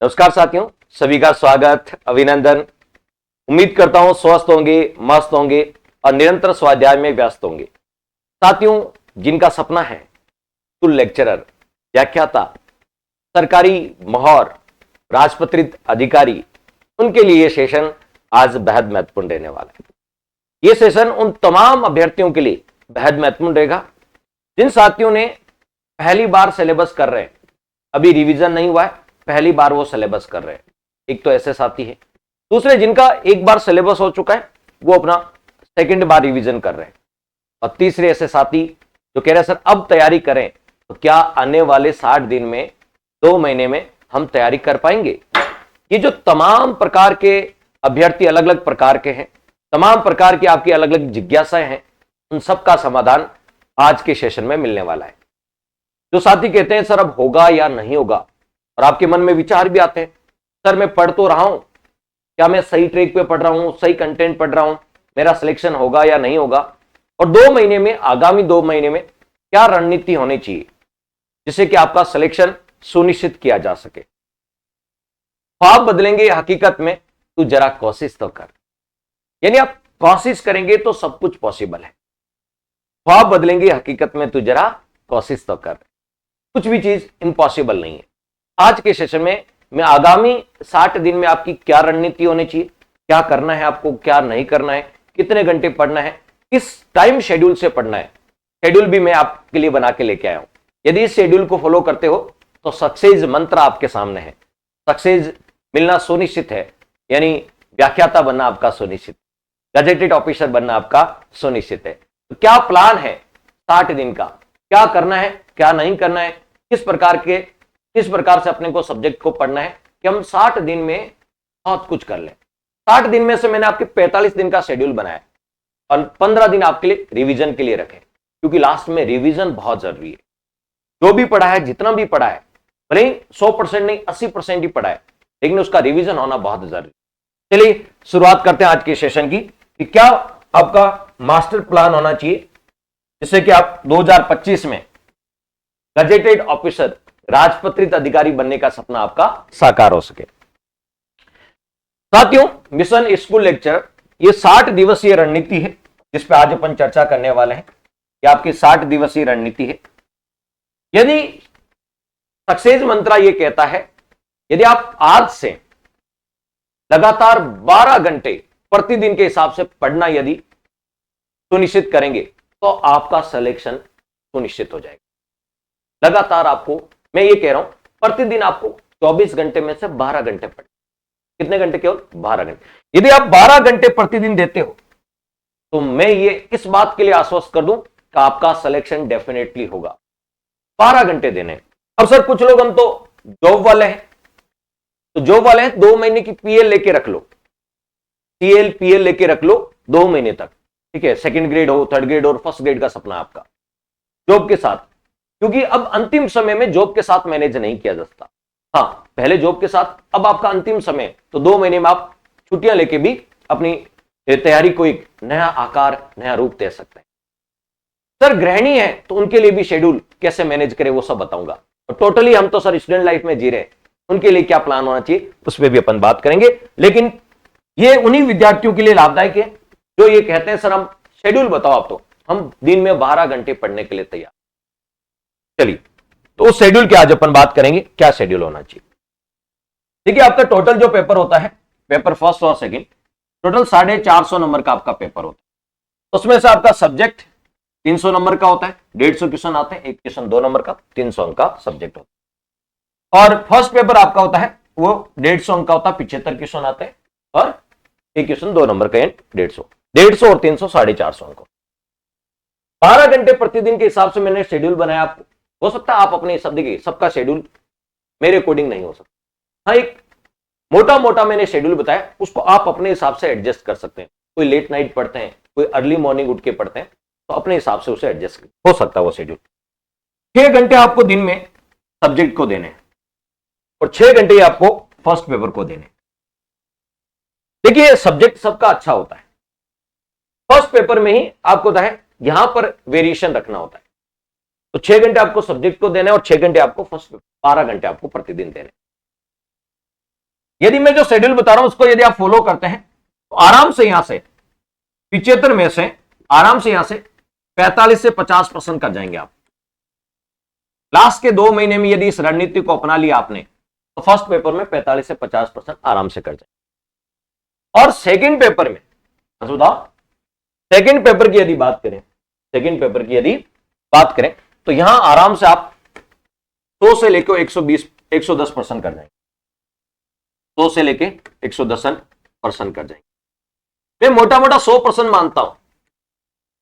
नमस्कार साथियों, सभी का स्वागत, अभिनंदन। उम्मीद करता हूं स्वस्थ होंगे, मस्त होंगे और निरंतर स्वाध्याय में व्यस्त होंगे। साथियों, जिनका सपना है स्कूल लेक्चरर, व्याख्याता, सरकारी मोहर, राजपत्रित अधिकारी, उनके लिए यह सेशन आज बेहद महत्वपूर्ण रहने वाला है। यह सेशन उन तमाम अभ्यर्थियों के लिए बेहद महत्वपूर्ण रहेगा जिन साथियों ने पहली बार सिलेबस कर रहे हैं, अभी रिवीजन नहीं हुआ है, पहली बार वो सिलेबस कर रहे हैं। एक तो ऐसे साथी है, दूसरे जिनका एक बार सिलेबस हो चुका है, वो अपना सेकंड बार रिवीजन कर रहे हैं, और तीसरे ऐसे साथी जो कह रहे हैं सर अब तैयारी करें, तो क्या आने वाले 60 दिन में, 2 महीने में हम तैयारी कर पाएंगे? ये जो तमाम प्रकार के अभ्यर्थी अलग अलग प्रकार के हैं, तमाम प्रकार की आपकी अलग अलग जिज्ञासाएं हैं, उन सबका समाधान आज के सेशन में मिलने वाला है। जो साथी कहते हैं सर अब होगा या नहीं होगा, और आपके मन में विचार भी आते हैं सर मैं पढ़ तो रहा हूं, क्या मैं सही ट्रैक पे पढ़ रहा हूं, सही कंटेंट पढ़ रहा हूं, मेरा सिलेक्शन होगा या नहीं होगा, और 2 महीने में, आगामी 2 महीने में क्या रणनीति होनी चाहिए जिससे कि आपका सिलेक्शन सुनिश्चित किया जा सके। ख्वाब बदलेंगे हकीकत में, तू जरा कोशिश तो कर। यानी आप कोशिश करेंगे तो सब कुछ पॉसिबल है। ख्वाब बदलेंगे हकीकत में, तू जरा कोशिश तो कर। कुछ भी चीज इम्पॉसिबल नहीं है। आज के सेशन में मैं आगामी 60 दिन में आपकी क्या रणनीति होनी चाहिए, क्या करना है आपको, क्या नहीं करना है, कितने घंटे पढ़ना है, किस टाइम शेड्यूल से पढ़ना है, शेड्यूल भी मैं आपके लिए बना के लेके आया हूं। यदि इस शेड्यूल को फॉलो करते हो तो सक्सेस मंत्र आपके सामने है। सक्सेस मिलना सुनिश्चित है, यानी व्याख्याता बनना आपका सुनिश्चित, गजेटेड ऑफिसर बनना आपका सुनिश्चित है। तो क्या प्लान है 60 दिन का, क्या करना है, क्या नहीं करना है, किस प्रकार से अपने को सब्जेक्ट को पढ़ना है कि हम 60 दिन में बहुत कुछ कर लें। 60 दिन में से मैंने आपके 45 दिन का शेड्यूल बनाया और 15 दिन आपके लिए रिवीजन के लिए रखे, क्योंकि लास्ट में रिवीजन बहुत जरूरी है। जो भी पढ़ा है, जितना भी पढ़ा है, भले ही 100% नहीं 80% ही पढ़ा है, लेकिन उसका रिवीजन होना बहुत जरूरी। चलिए शुरुआत करते हैं आज के सेशन की कि क्या आपका मास्टर प्लान होना चाहिए जिससे कि आप 2025 में गजेटेड ऑफिसर, राजपत्रित अधिकारी बनने का सपना आपका साकार हो सके। साथियों, मिशन स्कूल लेक्चर ये 60 दिवसीय रणनीति है जिस पे आज अपन चर्चा करने वाले हैं। ये आपकी 60 दिवसीय रणनीति है। यदि सक्सेस मंत्रा ये कहता है, यदि आप आज से लगातार 12 घंटे प्रतिदिन के हिसाब से पढ़ना यदि सुनिश्चित करेंगे तो आपका सिलेक्शन सुनिश्चित हो जाएगा। लगातार आपको, मैं ये कह रहा हूं, प्रतिदिन आपको 24 घंटे में से 12 घंटे पढ़े। कितने घंटे? केवल 12 घंटे। यदि आप 12 घंटे प्रतिदिन देते हो तो मैं ये इस बात के लिए आश्वस्त कर दूं कि आपका सिलेक्शन डेफिनेटली होगा। 12 घंटे देने। अब सर कुछ लोग, हम तो जॉब वाले हैं, तो जॉब वाले हैं 2 महीने की पीएल लेके रख लो, टीएल पीएल लेके रख लो 2 महीने तक, ठीक है। सेकंड ग्रेड हो, थर्ड ग्रेड हो, फर्स्ट ग्रेड का सपना आपका जॉब के साथ, क्योंकि अब अंतिम समय में जॉब के साथ मैनेज नहीं किया जा सकता। हाँ, पहले जॉब के साथ, अब आपका अंतिम समय, तो 2 महीने में आप छुट्टियां लेके भी अपनी तैयारी को एक नया आकार, नया रूप दे सकते हैं। सर गृहिणी है तो उनके लिए भी शेड्यूल कैसे मैनेज करें वो सब बताऊंगा। तो टोटली हम तो सर स्टूडेंट लाइफ में जी रहे हैं, उनके लिए क्या प्लान होना चाहिए उस पर भी अपन बात करेंगे। लेकिन ये उन्हीं विद्यार्थियों के लिए लाभदायक है जो ये कहते हैं सर हम शेड्यूल बताओ आप, तो हम दिन में 12 घंटे पढ़ने के लिए तैयार। चलिए, तो उस शेड्यूल की आज अपन बात करेंगे, क्या शेड्यूल होना चाहिए। देखिए, आपका टोटल जो पेपर होता है, पेपर फर्स्ट और सेकंड, टोटल 450 नंबर का आपका पेपर होता है। उसमें से आपका सब्जेक्ट 300 नंबर का होता है, 150 क्वेश्चन आते हैं, एक क्वेश्चन 2 नंबर का, 300 अंक का सब्जेक्ट होता है। और फर्स्ट पेपर आपका होता है वो 150 अंक का होता है, 75 क्वेश्चन आते हैं, और एक क्वेश्चन 2 नंबर का, 150 और 300 450 अंक। 12 घंटे प्रतिदिन के हिसाब से मैंने शेड्यूल बनाया आपको। हो सकता है आप अपने हिसाब, देखिए सबका शेड्यूल मेरे अकॉर्डिंग नहीं हो सकता। हाँ, एक मोटा मोटा मैंने शेड्यूल बताया, उसको आप अपने हिसाब से एडजस्ट कर सकते हैं। कोई लेट नाइट पढ़ते हैं, कोई अर्ली मॉर्निंग उठ के पढ़ते हैं, तो अपने हिसाब से उसे एडजस्ट हो सकता है वो शेड्यूल। 6 घंटे आपको दिन में सब्जेक्ट को देने हैं और 6 घंटे आपको फर्स्ट पेपर को देने। देखिए, सब्जेक्ट सबका अच्छा होता है, फर्स्ट पेपर में ही आपको होता है यहां पर वेरिएशन रखना होता है। तो 6 घंटे आपको सब्जेक्ट को देना है और 6 घंटे आपको फर्स्ट पेपर, 12 घंटे आपको प्रतिदिन देने। यदि मैं जो शेड्यूल बता रहा हूं उसको यदि आप फॉलो करते हैं तो आराम से यहां से 75 में से आराम से यहां से 45 से 50% कर जाएंगे आप। लास्ट के 2 महीने में यदि इस रणनीति को अपना लिया आपने तो फर्स्ट पेपर में 45 से 50% आराम से कर जाएंगे। और सेकंड पेपर में बताओ, सेकंड पेपर की यदि बात करें, सेकंड पेपर की यदि बात करें तो यहां आराम से आप 100 से लेकर 110% कर जाएंगे। 100 से लेके 110% कर जाएंगे। मैं मोटा मोटा 100% मानता हूं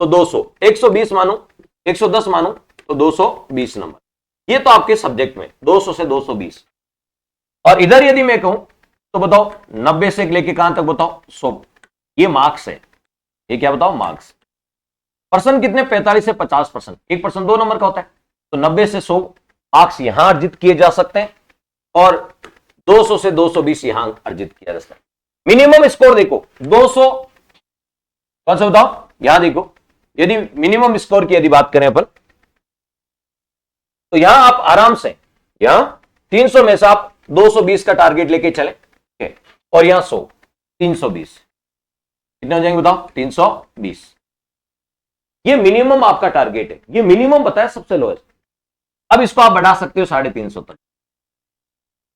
तो 200, 120 मानू, 110 मानू तो 220 नंबर। ये तो आपके सब्जेक्ट में 200 से 220। और इधर यदि मैं कहूं तो बताओ 90 से लेके कहां तक बताओ 100। ये मार्क्स है, ये क्या बताओ मार्क्स। पर्सन कितने 45 से 50%, 1% 2 नंबर का होता है तो 90 से 100 मार्क्स यहां अर्जित किए जा सकते हैं और 200 से 220 यहां अर्जित किया जा सकता है। मिनिमम स्कोर देखो 200, कौन सा बताओ, यहां देखो यदि मिनिमम स्कोर की यदि बात करें अपन तो यहां आप आराम से यहां 300 में से आप 220 का टारगेट लेके चले और यहां 100, 320 कितने हो जाएंगे बताओ 320। ये मिनिमम आपका टारगेट है, ये मिनिमम बताया सबसे लोएस्ट। अब इसको आप बढ़ा सकते हो 350 तक,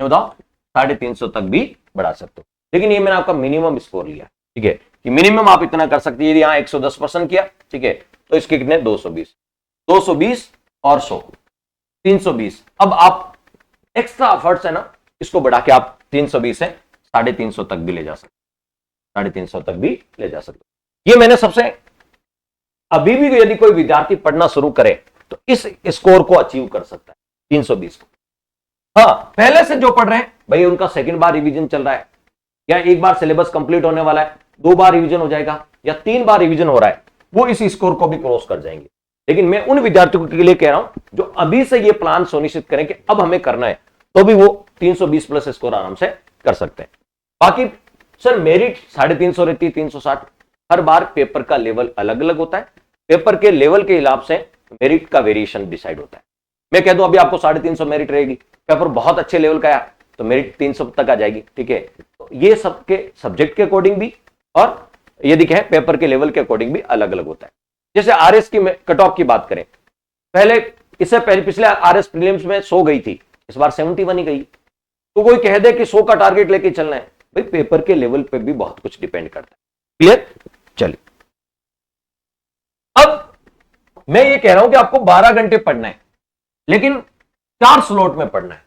बताओ 350 तक भी बढ़ा सकते हो, लेकिन ये मैंने आपका मिनिमम स्कोर लिया, ठीक है, कि मिनिमम आप इतना कर सकते हैं। यदि यहां 110% किया, ठीक है, तो इसके कितने 220, 220 और 100, 320। अब आप एक्स्ट्रा एफर्ट्स है ना, इसको बढ़ा के आप 320 से 350 तक भी ले जा सकते, 350 तक भी ले जा सकते। ये मैंने सबसे, अभी भी यदि कोई विद्यार्थी पढ़ना शुरू करे तो इस स्कोर को अचीव कर सकता है 320 को। हाँ, पहले से जो पढ़ रहे हैं भाई उनका सेकंड बार रिवीजन चल रहा है या एक बार सिलेबस कंप्लीट होने वाला है, 2 बार रिवीजन हो जाएगा या 3 बार रिवीजन हो रहा है, वो इस स्कोर को भी क्रॉस कर जाएंगे। लेकिन मैं उन विद्यार्थियों के लिए कह रहा हूं जो अभी से ये प्लान सुनिश्चित करें कि अब हमें करना है, तो भी वो 320 प्लस स्कोर आराम से कर सकते हैं। बाकी सर मेरिट 350 रहती है, 360, हर बार पेपर का लेवल अलग अलग होता है, पेपर के लेवल के हिसाब से मेरिट का वेरिएशन डिसाइड होता है। मैं कह दूं अभी आपको 350 मेरिट रहेगी, पेपर बहुत अच्छे लेवल का है तो मेरिट 300 तक आ जाएगी, ठीक है। तो ये सबके सब्जेक्ट के अकॉर्डिंग भी और यदि कहें पेपर के लेवल के अकॉर्डिंग भी अलग अलग होता है। जैसे आरएस की कट ऑफ की बात करें, पहले इससे पहले पिछले आरएस प्रीलिम्स में 100 गई थी, इस बार 71 ही गई। तो कोई कह दे कि 100 का टारगेट लेके चलना है, भाई पेपर के लेवल पे भी बहुत कुछ डिपेंड करता है। क्लियर? चलिए, अब मैं ये कह रहा हूं कि आपको 12 घंटे पढ़ना है, लेकिन 4 स्लॉट में पढ़ना है।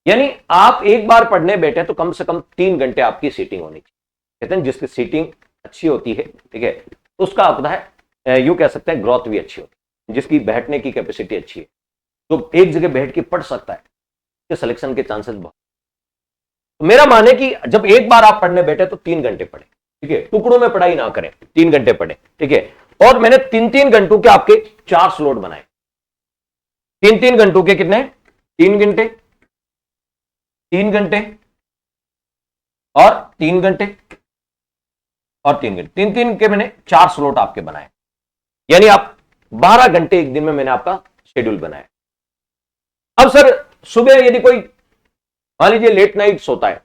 यानी आप एक बार पढ़ने बैठे तो कम से कम 3 घंटे आपकी सीटिंग होनी चाहिए। कहते हैं जिसकी सीटिंग अच्छी होती है, ठीक है, तो उसका आपका है यूं कह सकते हैं ग्रोथ भी अच्छी होती है, जिसकी बैठने की कैपेसिटी अच्छी है, तो एक जगह बैठ के पढ़ सकता है, उसके सिलेक्शन के चांसेस बहुत। तो मेरा माने कि जब एक बार आप पढ़ने बैठे तो 3 घंटे पढ़े, ठीक है, टुकड़ों में पढ़ाई ना करें, 3 घंटे पढ़े, ठीक है। और मैंने 3-3 घंटों के आपके 4 स्लॉट बनाए, 3-3 घंटों के कितने, 3 घंटे, 3 घंटे और 3 घंटे और 3 घंटे, 3-3 के मैंने 4 स्लॉट आपके बनाए। यानी आप 12 घंटे एक दिन में मैंने आपका शेड्यूल बनाया। अब सर सुबह यदि कोई मान लीजिए लेट नाइट सोता है,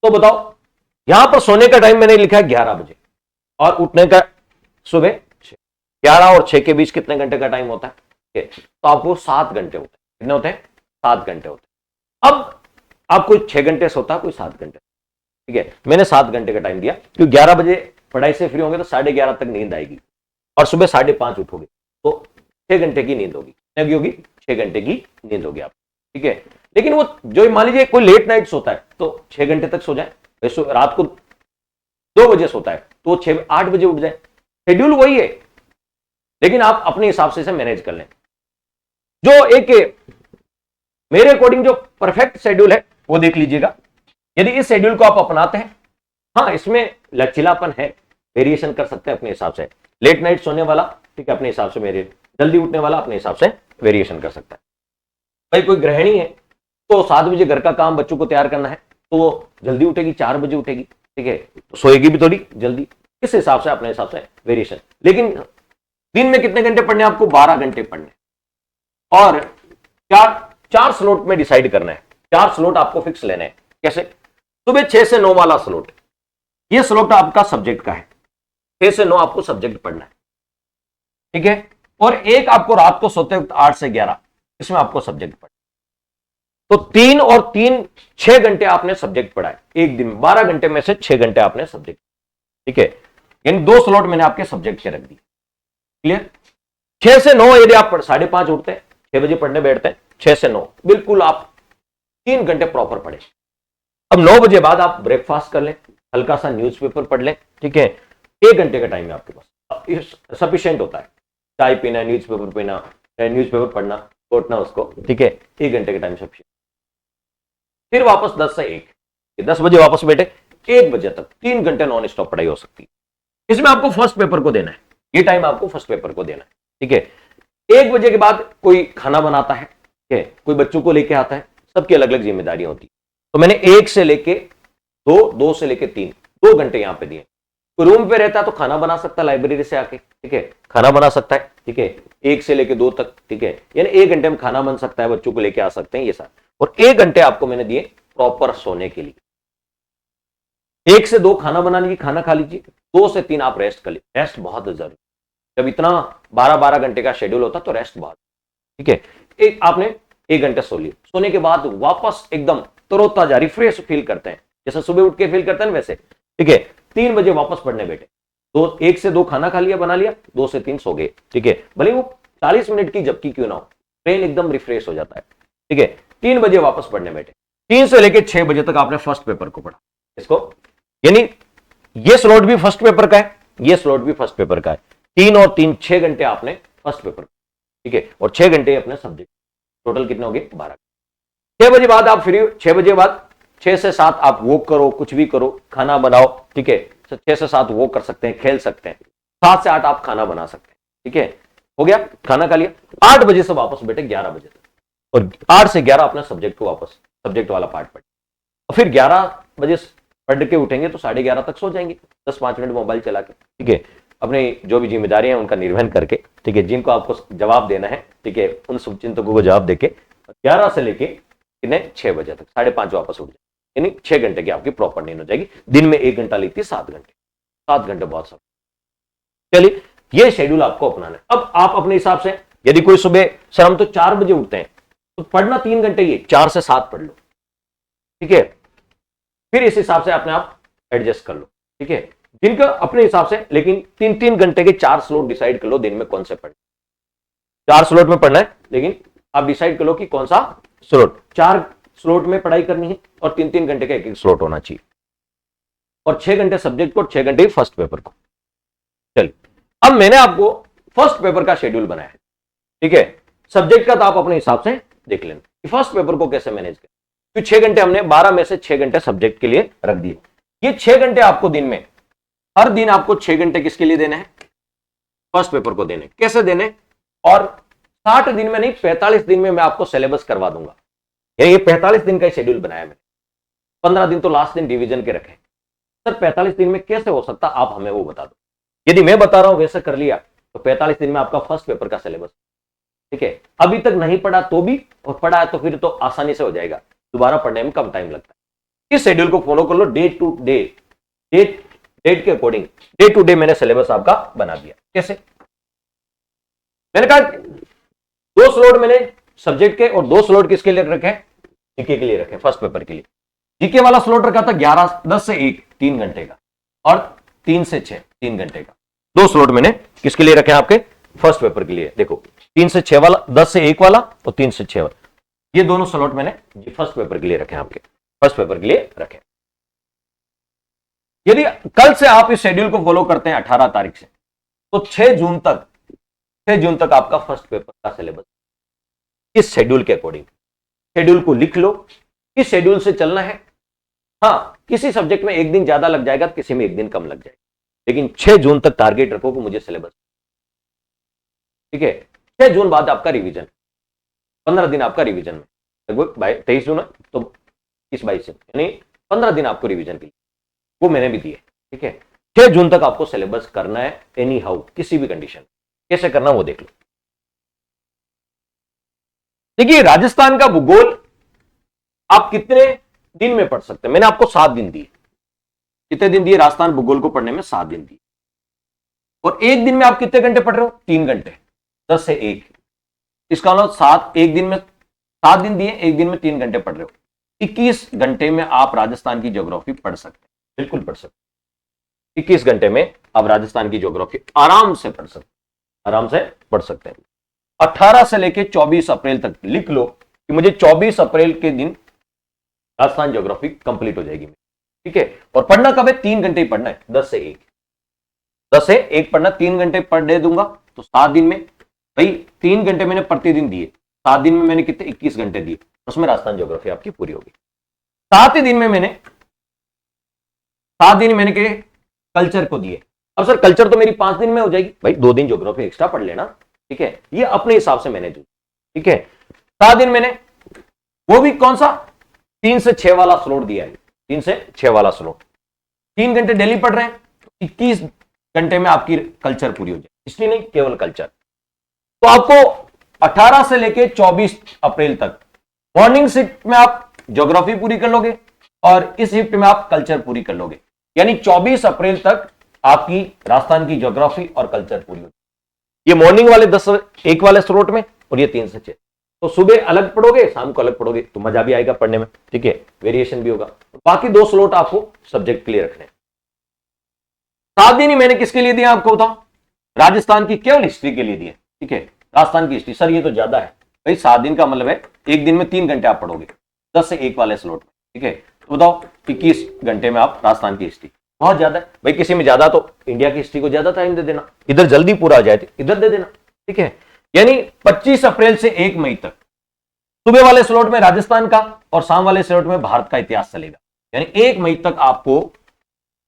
तो बताओ यहां पर सोने का टाइम मैंने लिखा है 11 बजे और उठने का सुबह 6, 11 और 6 के बीच कितने घंटे का टाइम होता है, तो आपको 7 घंटे होते हैं। कितने होते हैं? 7 घंटे होते हैं। अब आप कोई 6 घंटे सोता है, कोई 7 घंटे, ठीक है, मैंने 7 घंटे का टाइम दिया क्योंकि 11 बजे पढ़ाई से फ्री होंगे तो 11:30 तक नींद आएगी और सुबह 5:30 उठोगे तो 6 घंटे की नींद होगी। कितने की होगी? 6 घंटे की नींद होगी आप, ठीक है। लेकिन वो जो मान लीजिए कोई लेट नाइट सोता है तो 6 घंटे तक सो जाए, रात को 2 बजे सोता है तो 8 बजे उठ जाए, शेड्यूल वही है, लेकिन आप अपने हिसाब से इसे मैनेज कर लें। जो एक मेरे अकॉर्डिंग जो परफेक्ट शेड्यूल है वो देख लीजिएगा। यदि इस शेड्यूल को आप अपनाते हैं, हाँ इसमें लचीलापन है, वेरिएशन कर सकते हैं अपने हिसाब से। लेट नाइट सोने वाला, ठीक है, अपने हिसाब से मेरे, जल्दी उठने वाला अपने हिसाब से वेरिएशन कर सकता है। भाई कोई गृहिणी है तो 7 बजे घर का काम बच्चों को तैयार करना है तो वो जल्दी उठेगी, 4 बजे उठेगी, ठीक है, तो सोएगी भी थोड़ी जल्दी, इस हिसाब से अपने हिसाब से वेरिएशन। लेकिन दिन में कितने घंटे पढ़ने? आपको 12 घंटे पढ़ने और 4 स्लॉट में डिसाइड करना है। 4 स्लॉट आपको फिक्स लेने हैं। कैसे? सुबह 6 से 9 वाला स्लॉट, ये स्लॉट आपका सब्जेक्ट का है, 6 से 9 आपको सब्जेक्ट पढ़ना है, ठीक है। और एक आपको रात को सोते वक्त 8 से 11, इसमें आपको सब्जेक्ट पढ़ना। तो 3 और 3 6 घंटे आपने सब्जेक्ट पढ़ा है एक दिन में, 12 घंटे में से 6 घंटे आपने सब्जेक्ट, ठीक है। यानी 2 स्लॉट मैंने आपके सब्जेक्ट के रख दिए, क्लियर। 6 से 9 यदि आप 5:30 उठते हैं, 6 बजे पढ़ने बैठते हैं, 6 से 9 बिल्कुल आप 3 घंटे प्रॉपर पढ़े। अब 9 बजे बाद आप ब्रेकफास्ट कर लें, हल्का सा न्यूज़पेपर पढ़ लें, ठीक है। 1 घंटे का टाइम है आपके पास, सफिशिएंट होता है। चाय पीना, न्यूज़पेपर पीना, न्यूज़पेपर पढ़ना, छोड़ना उसको, ठीक है। 1 घंटे का टाइम सफिशिएंट। फिर वापस 10 से 1, 10 बजे वापस बैठे, 1 बजे तक 3 घंटे नॉन स्टॉप पढ़ाई हो सकती है। इसमें आपको फर्स्ट पेपर को देना है, ये टाइम आपको फर्स्ट पेपर को देना है, ठीक है। 1 बजे के बाद कोई खाना बनाता है, ठीक है, कोई बच्चों को लेके आता है, सबकी अलग अलग जिम्मेदारियां होती है। तो मैंने 1 से लेके 2, 2 से लेके 3, 2 घंटे यहां पे दिए। कोई रूम पे रहता है तो खाना बना सकता है लाइब्रेरी से आके, ठीक है, खाना बना सकता है, ठीक है, 1 से लेके 2 तक, ठीक है। यानी 1 घंटे में खाना बन सकता है, बच्चों को लेके आ सकते हैं, ये साथ। और 1 घंटे आपको मैंने दिए प्रॉपर सोने के लिए। 1 से 2 खाना बना लीजिए, खाना खा लीजिए, 2 से 3 आप रेस्ट कर लीजिए। रेस्ट बहुत जरूरी, जब इतना 12-12 घंटे का शेड्यूल होता तो रेस्ट बहुत, ठीक है। एक आपने 1 घंटे सो लिया, सोने के बाद वापस एकदम तरोताजा रिफ्रेश फील करते हैं, जैसे सुबह उठ के फील करते हैं वैसे, ठीक है। 3 बजे वापस पढ़ने बैठे, 1 से 2 खाना खा लिया, बना लिया, 2 से 3 सो गए, ठीक है। भले वो 40 मिनट की जबकि क्यों ना हो, ब्रेन एकदम रिफ्रेश हो जाता है, ठीक है। 3 बजे वापस पढ़ने बैठे, 3 से लेकर 6 बजे तक आपने फर्स्ट पेपर को पढ़ा, इसको। यानी ये स्लॉट भी फर्स्ट पेपर का है, ये स्लॉट भी फर्स्ट पेपर का है। 3 और 3 6 घंटे आपने फर्स्ट पेपर, ठीक है। और 6 घंटे अपने सब्जेक्ट, टोटल कितने हो गए 12। 6 बजे बाद आप फ्री, 6 बजे बाद 6 से 7 आप वॉक करो, कुछ भी करो, खाना बनाओ, ठीक है। 6 से 7 वॉक कर सकते हैं, खेल सकते हैं। 7 से 8 आप खाना बना सकते हैं, ठीक है, हो गया, खाना खा लिया। 8 बजे से वापस बैठे 11 बजे तक, और 8 से 11 अपना सब्जेक्ट को वापस, सब्जेक्ट वाला पार्ट पढ़े। और फिर 11 बजे पढ़ के उठेंगे तो 11:30 तक सो जाएंगे, 10-5 मिनट मोबाइल चला के, ठीक है। अपने जो भी जिम्मेदारियां हैं उनका निर्वहन करके, ठीक है, जिनको आपको जवाब देना है, ठीक है, उन शुभचिंतकों को जवाब देके 11 से लेके 6 बजे तक 5:30 वापस उठ जाए। यानी 6 घंटे की आपकी प्रॉपर नींद हो जाएगी। दिन में 1 घंटा लेती है, 7 घंटे, 7 घंटे बहुत सब। चलिए, ये शेड्यूल आपको अपनाना है। अब आप अपने हिसाब से, यदि कोई सुबह सर हम तो 4 बजे उठते हैं, तो पढ़ना 3 घंटे ही, 4 से 7 पढ़ लो, ठीक है। फिर इस हिसाब से अपने आप एडजस्ट कर लो, ठीक है। दिन का अपने हिसाब से, लेकिन 3-3 घंटे के 4 स्लॉट डिसाइड कर लो दिन में कौन से पढ़ने। 4 स्लॉट में पढ़ना है, लेकिन आप डिसाइड कर लो कि कौन सा स्लॉट, 4 स्लॉट में पढ़ाई करनी है, और 3-3 घंटे का एक स्लॉट होना चाहिए। और 6 घंटे सब्जेक्ट को, 6 घंटे फर्स्ट पेपर को। चलिए, अब मैंने आपको फर्स्ट पेपर का शेड्यूल बनाया है, ठीक है। सब्जेक्ट का तो आप अपने हिसाब से देख लेना कि फर्स्ट पेपर को कैसे मैनेज करें। तो 6 घंटे हमने 12 में से 6 घंटे सब्जेक्ट के लिए रख दिए। ये 6 घंटे आपको दिन में, हर दिन आपको 6 घंटे किसके लिए देने हैं, फर्स्ट पेपर को देने। कैसे देने, और 60 दिन में नहीं, 45 दिन में मैं आपको सिलेबस करवा दूंगा। ये 45 दिन का शेड्यूल बनाया मैंने, 15 दिन तो लास्ट दिन डिवीजन के रखे। सर 45 दिन में कैसे हो सकता, आप हमें वो बता दो। यदि मैं बता रहा हूं वैसे कर लिया तो 45 दिन में आपका फर्स्ट पेपर का सिलेबस, ठीक है। अभी तक नहीं पढ़ा तो भी, और पढ़ा है तो फिर तो आसानी से हो जाएगा, दोबारा पढ़ने में कम टाइम लगता है। इस शेड्यूल को फॉलो कर लो, डे टू डे, डेट के अकॉर्डिंग डे टू डे मैंने सिलेबस आपका बना दिया। कैसे, मैंने कहा 2 स्लॉट मैंने सब्जेक्ट के और 2 स्लॉट किसके लिए रखे, जीके के लिए रखे, फर्स्ट पेपर के लिए। जीके वाला स्लॉट रखा था 10 से 1 3 घंटे का, और 3 से 6 3 घंटे का। 2 स्लॉट मैंने किसके लिए रखे आपके, फर्स्ट पेपर के लिए। देखो 3 से 6 वाला, 10 से 1 वाला और 3 से 6 वाला, ये दोनों स्लॉट मैंने फर्स्ट पेपर के लिए रखे, आपके फर्स्ट पेपर के लिए रखे। यदि कल से आप इस शेड्यूल को फॉलो करते हैं 18 तारीख से, तो 6 जून तक आपका फर्स्ट पेपर का सिलेबस इस शेड्यूल के अकॉर्डिंग। शेड्यूल को लिख लो, इस शेड्यूल से चलना है। हाँ, किसी सब्जेक्ट में 1 दिन ज्यादा लग जाएगा, किसी में 1 दिन कम लग जाएगा, लेकिन 6 जून तक टारगेट रखो कि मुझे सिलेबस, ठीक है। 6 जून बाद आपका रिवीजन, 15 दिन आपका रिवीजन में, लगभग 23 जून है तो 22 यानी 15 दिन आपको रिवीजन के लिए, वो मैंने भी दिए, ठीक है। 6 जून तक आपको सिलेबस करना है, एनी हाउ, किसी भी कंडीशन। कैसे करना वो देख लो। देखिए, राजस्थान का भूगोल आप कितने दिन में पढ़ सकते हैं। मैंने आपको 7 दिन दिए। कितने दिन दिए राजस्थान भूगोल को पढ़ने में? 7 दिन दिए। और एक दिन में आप कितने घंटे पढ़ रहे हो? 3 घंटे, 10 से 1। इसका मतलब 7 एक दिन में 7 दिन दिए, एक दिन में 3 घंटे पढ़ रहे हो। 21 घंटे में आप राजस्थान की ज्योग्राफी पढ़ सकते हैं, बिल्कुल पढ़ सकते हैं। 21 घंटे में आप राजस्थान की ज्योग्राफी आराम से पढ़ सकते हैं, आराम से पढ़ सकते हैं। 18 से लेकर 24 अप्रैल तक लिख लो कि मुझे 24 अप्रैल के दिन राजस्थान ज्योग्राफी कंप्लीट हो जाएगी, ठीक है। और पढ़ना कब है? 3 घंटे ही पढ़ना है, 10 से 1। 10 से 1 पढ़ना, 3 घंटे पढ़ दे दूंगा तो 7 दिन में, भाई 3 घंटे मैंने प्रतिदिन दिए, 7 दिन में मैंने कितने? 21 घंटे दिए, उसमें राजस्थान ज्योग्राफी आपकी पूरी होगी। 7 दिन में मैंने 7 दिन मैंने के कल्चर को दिए। अब सर कल्चर तो मेरी 5 दिन में हो जाएगी, भाई 2 दिन ज्योग्राफी एक्स्ट्रा पढ़ लेना, ठीक है। ये अपने हिसाब से मैंने दी, ठीक है। 7 दिन मैंने, वो भी कौन सा? 3 से 6 वाला स्लॉट दिया है, 3 से 6 वाला स्लॉट। 3 घंटे डेली पढ़ रहे हैं, 21 घंटे में आपकी कल्चर पूरी हो जाए, इसलिए नहीं केवल कल्चर। तो आपको 18 से लेके 24 अप्रैल तक मॉर्निंग शिफ्ट में आप ज्योग्राफी पूरी कर लोगे और इस शिफ्ट में आप कल्चर पूरी कर लोगे, यानी 24 अप्रैल तक आपकी राजस्थान की ज्योग्राफी और कल्चर पूरी हो जाए। ये मॉर्निंग वाले 10 से 1 वाले स्लॉट में, और ये 3 से 6। तो सुबह अलग पढ़ोगे, शाम को अलग पढ़ोगे, तो मजा भी आएगा पढ़ने में, ठीक है, वेरिएशन भी होगा। बाकी 2 स्लॉट आपको सब्जेक्ट के लिए रखने। 7 दिन ही मैंने किसके लिए दिया आपको बताओ? राजस्थान की केवल हिस्ट्री के लिए दिए, ठीक है। राजस्थान की हिस्ट्री, सर ये तो ज्यादा है भाई। 7 दिन का मतलब है एक दिन में 3 घंटे आप पढ़ोगे, 10 से 1 वाले स्लॉट में, ठीक है। तो बताओ 21 घंटे में आप राजस्थान की हिस्ट्री, बहुत ज्यादा है भाई। किसी में ज्यादा तो इंडिया की हिस्ट्री को ज्यादा टाइम दे देना, इधर जल्दी पूरा हो जाए तो इधर दे देना, ठीक है। यानी 25 अप्रैल से 1 मई तक सुबह वाले स्लॉट में राजस्थान का और शाम वाले स्लॉट में भारत का इतिहास चलेगा। यानी 1 मई तक आपको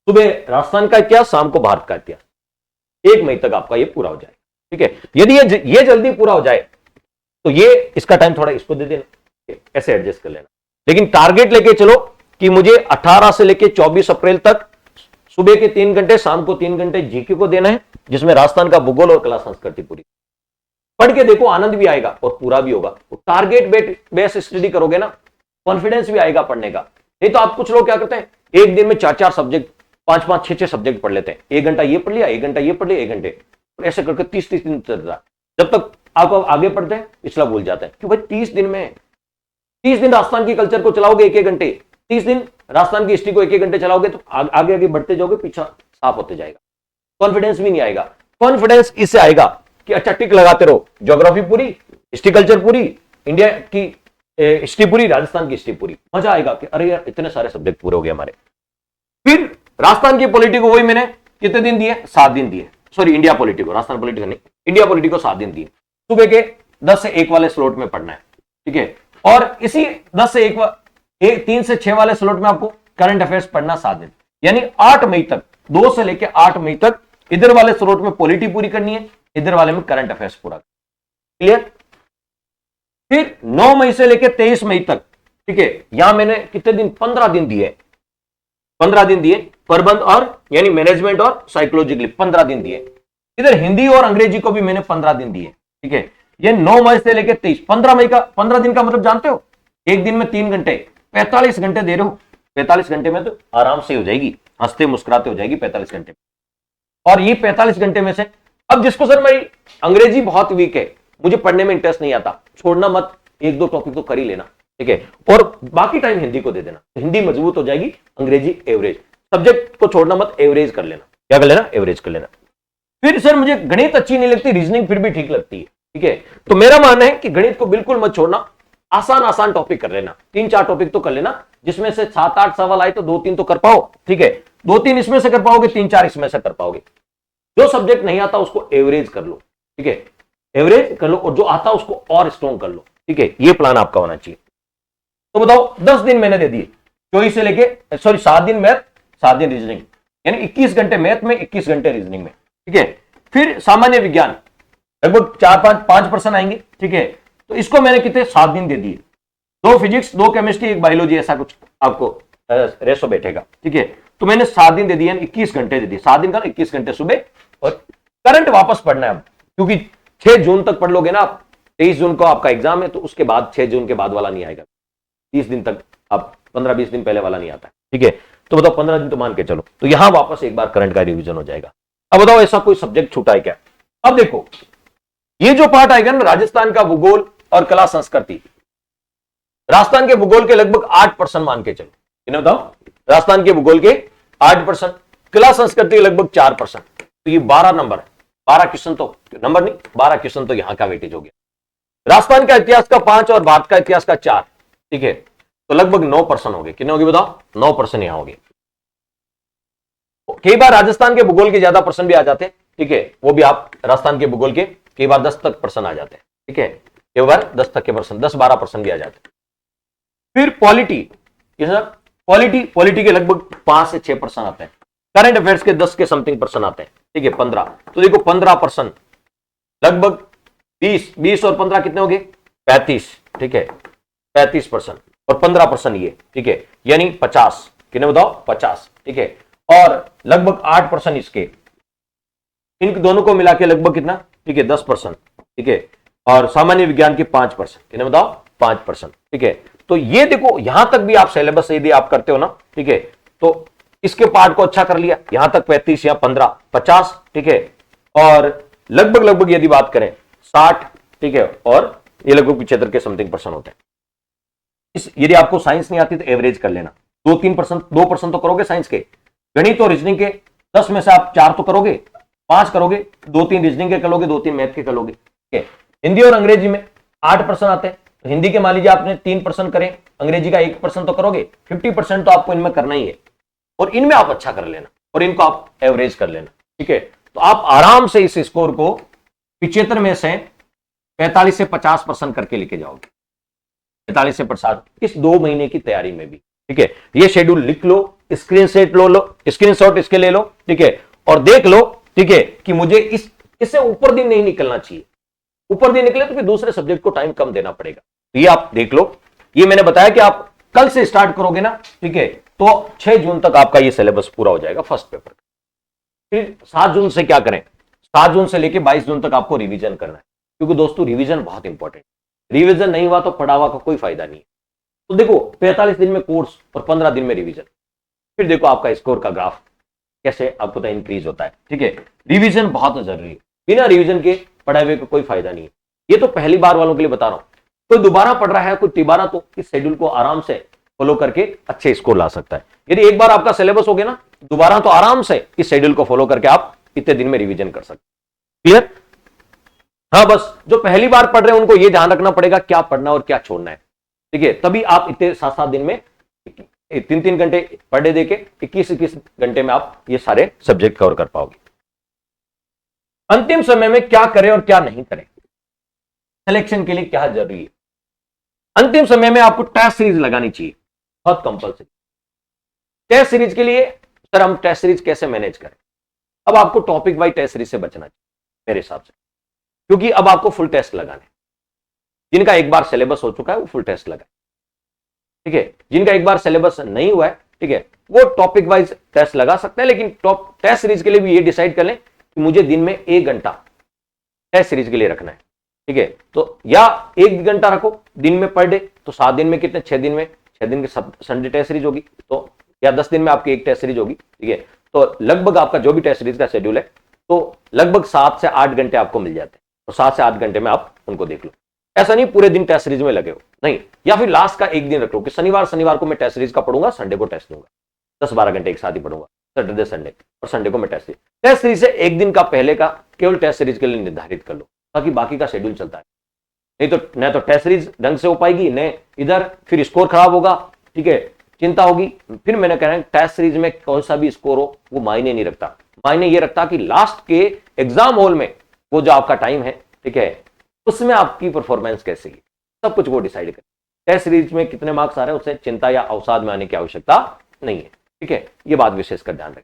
सुबह राजस्थान का इतिहास, शाम को भारत का इतिहास, 1 मई तक आपका ये पूरा हो जाए, ठीक है। यदि ये जल्दी पूरा हो जाए तो ये इसका टाइम थोड़ा इसको दे देना, ऐसे एडजस्ट कर लेना। लेकिन टारगेट लेके चलो कि मुझे 18 से लेके 24 अप्रैल तक सुबह के 3 घंटे, शाम को 3 घंटे जीके को देना है, जिसमें राजस्थान का भूगोल और कला संस्कृति पूरी पढ़ के देखो, आनंद भी आएगा और पूरा भी होगा। तो टारगेट बेस्ड स्टडी करोगे ना, कॉन्फिडेंस भी आएगा पढ़ने का। नहीं तो आप कुछ लोग क्या करते हैं, एक दिन में 4-4 सब्जेक्ट, 5-5, 6-6 सब्जेक्ट पढ़ लेते हैं। 1 घंटा ये पढ़ लिया, 1 घंटा ये पढ़ लिया, 1 घंटे, ऐसे करके 30-30 दिन चल रहा है। जब तक आप आगे पढ़ते हैं पिछला भूल जाता है, क्यों भाई 30 दिन में 30 दिन राजस्थान की कल्चर को चलाओगे 1-1 घंटे, 30 दिन राजस्थान की हिस्ट्री को 1-1 घंटे चलाओगे तो आगे आगे बढ़ते जाओगे, पीछा साफ होते जाएगा। कॉन्फिडेंस भी नहीं आएगा। कॉन्फिडेंस इससे आएगा कि अच्छा टिक लगाते रहो, ज्योग्राफी पूरी, हिस्ट्री कल्चर पूरी, इंडिया की हिस्ट्री पूरी, राजस्थान की हिस्ट्री पूरी, मजा आएगा कि अरे यार इतने सारे सब्जेक्ट पूरे हो गए हमारे। फिर राजस्थान की पॉलिटी को वही मैंने कितने दिन दिए? 7 दिन दिए। सॉरी, इंडिया पॉलिटी को, राजस्थान पॉलिटी को नहीं, इंडिया पॉलिटी को 7 दिन दिए। सुबह के 10 से 1 वाले स्लॉट में पढ़ना है, ठीक है। और इसी 10 से 1 3 से 6 वाले स्लॉट में आपको करंट अफेयर्स पढ़ना 7 दिन, यानी 8 मई तक, 2 से लेकर 8 मई तक इधर वाले स्लॉट में पॉलिटी पूरी करनी है, इधर वाले में करंट अफेयर्स पूरा। क्लियर? फिर 9 मई से लेकर 23 मई तक, ठीक है, यहां मैंने कितने दिन? 15 दिन दिए, 15 दिन दिए प्रबंध और यानी मैनेजमेंट और साइकोलॉजी के लिए 15 दिन दिए। इधर हिंदी और अंग्रेजी को भी मैंने 15 दिन दिए, ठीक है। ये 9 मई से लेकर 23, 15 मई का, 15 दिन का मतलब जानते हो? एक दिन में 3 घंटे, 45 घंटे दे रहे हो। 45 घंटे में तो आराम से हो जाएगी, हंसते मुस्कुराते हो जाएगी 45 घंटे में। और ये 45 घंटे में से, अब जिसको सर मेरी अंग्रेजी बहुत वीक है, मुझे पढ़ने में इंटरेस्ट नहीं आता, छोड़ना मत, 1-2 टॉपिक तो कर ही लेना, ठीक है। और बाकी टाइम हिंदी को दे देना, हिंदी मजबूत हो जाएगी, अंग्रेजी एवरेज। सब्जेक्ट को छोड़ना मत, एवरेज कर लेना। क्या कर लेना? एवरेज कर लेना। फिर सर मुझे गणित अच्छी नहीं लगती, रीजनिंग फिर भी ठीक लगती है, ठीक है। तो मेरा मानना है कि गणित को बिल्कुल मत छोड़ना, आसान टॉपिक कर लेना, 3-4 टॉपिक तो कर लेना, जिसमें से 7-8 सवाल आए तो 2-3 तो कर पाओ, ठीक है। 2-3 इसमें से कर पाओगे, 3-4 इसमें से कर पाओगे। जो सब्जेक्ट नहीं आता उसको एवरेज कर लो, ठीक है, एवरेज कर लो, और जो आता उसको और स्ट्रॉन्ग कर लो, ठीक है। ये प्लान आपका होना चाहिए। तो बताओ 10 दिन मैंने दे दिए, 24 से लेके 7 दिन मैथ, 7 दिन रीजनिंग, यानी 21 घंटे मैथ में, 21 घंटे रीजनिंग में, ठीक है। फिर सामान्य विज्ञान लगभग 4-5% आएंगे, ठीक है। तो इसको मैंने कितने? 7 दिन दे दिए। 2 फिजिक्स, 2 केमिस्ट्री, 1 बायोलॉजी, ऐसा कुछ आपको रेशो बैठेगा, ठीक है। तो मैंने 7 दिन दे दिए, 21 घंटे दे दिए। 7 दिन का 21 घंटे सुबह, और करंट वापस पढ़ना है अब, क्योंकि 6 जून तक पढ़ लोगे ना आप, 23 जून को आपका एग्जाम है, तो उसके बाद 6 जून के बाद वाला नहीं आएगा। 30 दिन तक आप 15-20 दिन पहले वाला नहीं आता है, ठीक है। तो बताओ 15 दिन तो मान के चलो, तो यहां वापस एक बार करंट का रिवीजन हो जाएगा। अब बताओ ऐसा कोई सब्जेक्ट छूटा है क्या? अब देखो ये जो पार्ट आएगा ना, राजस्थान का भूगोल और कला संस्कृति, राजस्थान के भूगोल के लगभग 8% मान के चलो, इन्हें बताओ, राजस्थान के भूगोल के 8%, कला संस्कृति लगभग 4%, तो ये 12 नंबर है। 12 क्वेश्चन तो नंबर नहीं, 12 क्वेश्चन तो यहां का वेटेज हो गया। राजस्थान का इतिहास का 5 और भारत का इतिहास का 4, ठीक है, तो लगभग 9% हो गए। कितने हो गए बताओ? 9% यहां हो गए। कई बार राजस्थान के भूगोल के ज्यादा पर्सन भी आ जाते हैं, ठीक है, वो भी आप राजस्थान के भूगोल के कई बार 10 तक पर्सन आ जाते हैं, ठीक है, कई बार 10 तक के पर्सन, 10-12% भी आ जाते हैं। फिर पॉलिटी, पॉलिटी के लगभग 5 से 6% आते हैं। करंट अफेयर्स के 10 के समथिंग पर्सन आते हैं, ठीक है, 15, तो देखो 15%, लगभग 20 और 15 कितने हो गए? 35, ठीक है, 35% और 15% ये, ठीक है, यानी 50, कितने बताओ? 50, ठीक है, और लगभग 8% इसके, इन दोनों को मिला के लगभग कितना, ठीक है, 10%, ठीक है, और सामान्य विज्ञान के 5%, कितने बताओ? 5%, ठीक है। तो ये देखो यहां तक भी आप सिलेबस यदि आप करते हो ना, ठीक है, तो इसके पार्ट को अच्छा कर लिया, यहां तक 35 या 15, 50, ठीक है, और लगभग यदि बात करें 60, ठीक है, और ये लगभग 75 के समथिंग पर्सन होते हैं। यदि आपको साइंस नहीं आती तो एवरेज कर लेना, 2% तो करोगे साइंस के, गणित और रीजनिंग के 10 में से आप 4 तो करोगे, 5 करोगे, 2-3 रीजनिंग के करोगे, 2-3 मैथ के करोगे, ठीक है। हिंदी और अंग्रेजी में 8% आते हैं, तो हिंदी के मान लीजिए आपने 3% करें, अंग्रेजी का 1% तो करोगे, 50% तो आपको इनमें करना ही है, और इनमें आप अच्छा कर लेना और इनको आप एवरेज कर लेना, ठीक है। तो आप आराम से इस स्कोर को 75 में से 45 से 50% करके लेके जाओगे, 45 से 50 इस 2 महीने की तैयारी में भी, ठीक है। ये शेड्यूल लिख लो, स्क्रीनशॉट इसके ले लो, ठीक है, और देख लो, ठीक है, कि मुझे इससे ऊपर दिन नहीं निकलना चाहिए। ऊपर दिन निकले तो फिर दूसरे सब्जेक्ट को टाइम कम देना पड़ेगा। तो ये आप देख लो, ये मैंने बताया कि आप कल से स्टार्ट करोगे ना, ठीक है, तो 6 जून तक आपका ये सिलेबस पूरा हो जाएगा फर्स्ट पेपर। फिर 7 जून से क्या करें? 7 जून से लेके 22 जून तक आपको रिवीजन करना है, क्योंकि दोस्तों रिवीजन बहुत इंपॉर्टेंट, रिवीजन नहीं हुआ तो पढ़ा हुआ का कोई फायदा नहीं है। तो देखो 45 दिन में कोर्स और 15 दिन में रिवीजन, फिर देखो आपका स्कोर का ग्राफ कैसे आपको तो इंक्रीज होता है, ठीक है। रिवीजन बहुत जरूरी है, बिना रिवीजन के पढ़ाए हुए का कोई फायदा नहीं है। ये तो पहली बार वालों के लिए बता रहा हूं, कोई दोबारा पढ़ रहा है, कोई तिबारा, तो इस शेड्यूल को आराम से फॉलो करके अच्छे स्कोर ला सकता है। यदि एक बार आपका सिलेबस हो गया ना, दोबारा तो आराम से इस शेड्यूल को फॉलो करके आप इतने दिन में रिवीजन कर सकते। क्लियर? हाँ, बस जो पहली बार पढ़ रहे हैं उनको ये ध्यान रखना पड़ेगा क्या पढ़ना और क्या छोड़ना है, ठीक है, तभी आप इतने 7-7 दिन में 3-3 घंटे पर डे देके 21-21 घंटे में आप ये सारे सब्जेक्ट कवर कर पाओगे। अंतिम समय में क्या करें और क्या नहीं करें, सिलेक्शन के लिए क्या जरूरी है? अंतिम समय में आपको टेस्ट सीरीज लगानी चाहिए, बहुत कंपल्सरी। टेस्ट सीरीज के लिए सर हम टेस्ट सीरीज कैसे मैनेज करें? अब आपको टॉपिक वाइज टेस्ट सीरीज से बचना चाहिए मेरे हिसाब से, क्योंकि अब आपको फुल टेस्ट लगाने, जिनका एक बार सिलेबस हो चुका है वो फुल टेस्ट लगाए, ठीक है। जिनका एक बार सिलेबस नहीं हुआ है, ठीक है, वो टॉपिक वाइज टेस्ट लगा सकते हैं, लेकिन टॉप टेस्ट सीरीज के लिए भी ये डिसाइड कर लें कि मुझे दिन में 1 घंटा टेस्ट सीरीज के लिए रखना है, ठीक है। तो या 1 घंटा रखो दिन में पर डे, तो 7 दिन में कितने, 6 दिन में, 6 दिन के संडे टेस्ट सीरीज होगी, तो या 10 दिन में आपकी एक टेस्ट सीरीज होगी, ठीक है। तो लगभग आपका जो भी टेस्ट सीरीज का शेड्यूल है, तो लगभग 7 से 8 घंटे आपको मिल जाते हैं, तो 7 से 8 घंटे में आप उनको देख लो। ऐसा नहीं पूरे दिन टेस्ट सीरीज में लगे हो, नहीं, या फिर लास्ट का एक दिन रख लो कि शनिवार को मैं टेस्ट सीरीज का पढ़ूंगा, संडे को टेस्ट दूंगा, 10-12 घंटे एक साथ ही पढ़ूंगा, सैटरडे संडे, और संडे को मैं टेस्ट सीरीज से एक दिन का पहले का केवल टेस्ट सीरीज के लिए निर्धारित कर लो, ताकि बाकी का शेड्यूल चलता है। नहीं तो न तो टेस्ट सीरीज ढंग से हो पाएगी, न इधर फिर स्कोर खराब होगा, ठीक है, चिंता होगी। फिर मैंने कह रहा है टेस्ट सीरीज में कौन सा भी स्कोर हो वो मायने नहीं रखता, मायने ये रखता कि लास्ट के एग्जाम हॉल में वो जो आपका टाइम है, ठीक है, उसमें आपकी परफॉर्मेंस कैसी है, सब कुछ वो डिसाइड करे। टेस्ट सीरीज में कितने मार्क्स आ रहे हैं उससे चिंता या अवसाद में आने की आवश्यकता नहीं है, ठीक है, ये बात विशेषकर ध्यान रखें।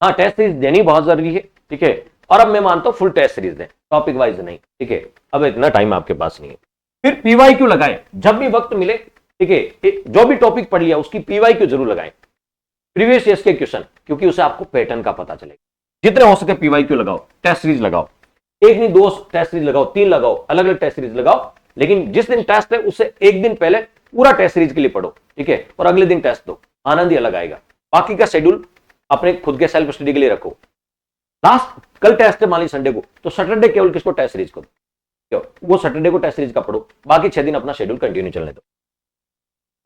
हाँ, टेस्ट सीरीज देनी बहुत जरूरी है, ठीक है, और अब मैं मानता हूं फुल टेस्ट सीरीज दें, टॉपिक वाइज नहीं, ठीक है, अब इतना टाइम आपके पास नहीं है। फिर पीवाईक्यू लगाएं जब भी वक्त मिले, ठीक है, जो भी टॉपिक पढ़ लिया उसकी पीवाईक्यू जरूर लगाएं, प्रीवियस ईयर्स के क्वेश्चन, क्योंकि उससे आपको पैटर्न का पता चलेगा। जितने हो सके पीवाईक्यू लगाओ, टेस्ट सीरीज लगाओ, एक नहीं 2 टेस्ट सीरीज लगाओ, 3 लगाओ, अलग अलग टेस्ट सीरीज लगाओ, लेकिन जिस दिन टेस्ट है उससे एक दिन पहले पूरा टेस्ट सीरीज के लिए पढ़ो, ठीक है, और अगले दिन टेस्ट दो, आनंद ही अलग आएगा। बाकी का शेड्यूल अपने खुद के सेल्फ स्टडी के लिए रखो। लास्ट कल टेस्ट है मान ली संडे को, तो सैटरडे केवल किसको टेस्ट सीरीज को दो, वो सैटरडे को टेस्ट सीरीज का पढ़ो, बाकी 6 दिन अपना शेड्यूल कंटिन्यू चलने दो।